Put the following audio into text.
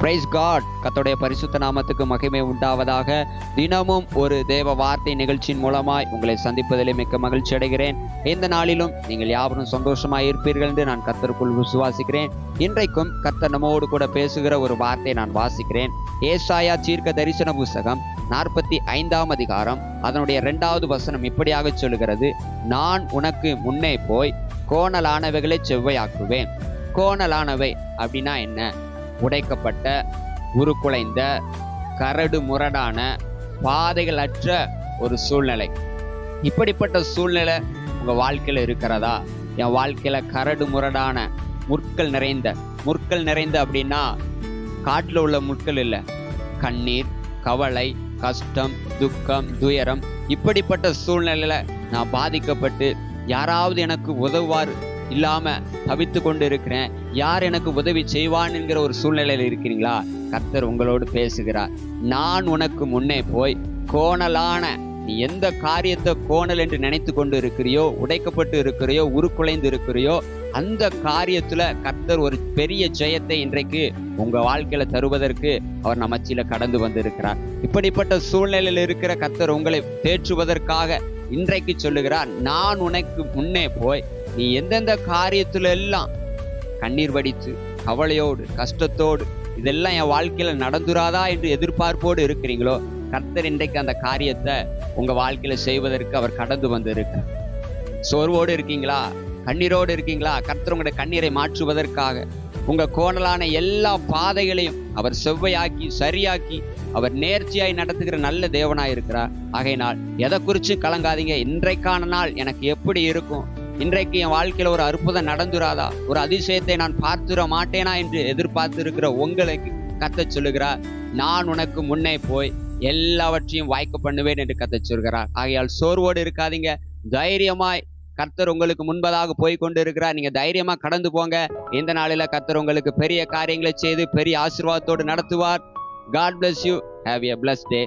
Price God. கர்த்தருடைய பரிசுத்த நாமத்துக்கு மகிமை உண்டாவதாக. தினமும் ஒரு தேவ வார்த்தை நிகழ்ச்சியின் மூலமாய் உங்களை சந்திப்பதிலே மிக்க மகிழ்ச்சி அடைகிறேன். இந்த நாளிலும் நீங்கள் யாவரும் சந்தோஷமாய் இருப்பீர்கள் என்று நான் கர்த்தருக்குள் விசுவாசிக்கிறேன். இன்றைக்கும் கர்த்தர் நம்மோடு கூட பேசுகிற ஒரு வார்த்தையை நான் வாசிக்கிறேன். ஏசாயா தீர்க்க தரிசன புஸ்தகம் 45ஆம் அதிகாரம் அதனுடைய 2வது வசனம் இப்படியாக சொல்லுகிறது: நான் உனக்கு முன்னே போய் கோணலானவைகளை செவ்வையாக்குவேன். கோணலானவை அப்படின்னா என்ன? உடைக்கப்பட்ட, உருக்குலைந்த, கரடு முரடான, பாதைகள் அற்ற ஒரு சூழ்நிலை. இப்படிப்பட்ட சூழ்நிலை உங்க வாழ்க்கையில இருக்கிறதா? என் வாழ்க்கையில கரடு முரடான, முட்கள் நிறைந்த அப்படின்னா காட்டுல உள்ள முட்கள் இல்லை, கண்ணீர், கவலை, கஷ்டம், துக்கம், துயரம், இப்படிப்பட்ட சூழ்நிலையில நான் பாதிக்கப்பட்டு யாராவது எனக்கு உதவுவார் இல்லாம தவித்து கொண்டு இருக்கிறேன், யார் எனக்கு உதவி செய்வான் என்கிற ஒரு சூழ்நிலையில இருக்கிறீங்களா? கர்த்தர் உங்களோடு பேசுகிறார். நான் உனக்கு முன்னே போய் கோணலான, நீ எந்த காரியத்தை கோணல் என்று நினைத்து கொண்டு இருக்கிறியோ, உடைக்கப்பட்டு இருக்கிறியோ, உருக்குலைந்து இருக்கிறியோ, அந்த காரியத்துல கர்த்தர் ஒரு பெரிய ஜெயத்தை இன்றைக்கு உங்க வாழ்க்கையில தருவதற்கு அவர் நமச்சில கடந்து வந்திருக்கிறார். இப்படிப்பட்ட சூழ்நிலையில் இருக்கிற கர்த்தர் உங்களை தேற்றுவதற்காக இன்றைக்கு சொல்லுகிறார், நான் உனக்கு முன்னே போய் நீ எந்தெந்த காரியத்துல எல்லாம் கண்ணீர் வடித்து, கவலையோடு, கஷ்டத்தோடு, இதெல்லாம் என் வாழ்க்கையில நடந்துராதா என்று எதிர்பார்ப்போடு இருக்கிறீங்களோ, கர்த்தர் இன்றைக்கு அந்த காரியத்தை உங்க வாழ்க்கையில செய்வதற்கு அவர் கடந்து வந்து இருக்கிறார். சோர்வோடு இருக்கீங்களா? கண்ணீரோடு இருக்கீங்களா? கர்த்தர் உங்களுடைய கண்ணீரை மாற்றுவதற்காக உங்க கோணலான எல்லா பாதைகளையும் அவர் செவ்வையாக்கி, சரியாக்கி, அவர் நேர்ச்சியாய் நடத்துகிற நல்ல தேவனாய் இருக்கிறார். ஆகையினால் எதை குறித்து கலங்காதீங்க. இன்றைக்கான நாள் எனக்கு எப்படி இருக்கும்? இன்றைக்கு என் வாழ்க்கையில ஒரு அற்புதம் நடந்துராதா? ஒரு அதிசயத்தை நான் பார்த்துட மாட்டேனா என்று எதிர்பார்த்து இருக்கிற உங்களுக்கு கர்த்தர் சொல்லுகிறார், நான் உனக்கு முன்னே போய் எல்லாவற்றையும் வாய்க்க பண்ணுவேன் என்று கர்த்தர் சொல்கிறார். ஆகையால் சோர்வோடு இருக்காதீங்க. தைரியமாய் கர்த்தர் உங்களுக்கு முன்பதாக போய் கொண்டு இருக்கிறார். நீங்க தைரியமா கடந்து போங்க. இந்த நாளில கர்த்தர் உங்களுக்கு பெரிய காரியங்களை செய்து பெரிய ஆசீர்வாதத்தோடு நடத்துவார். God bless you. Have a blessed day.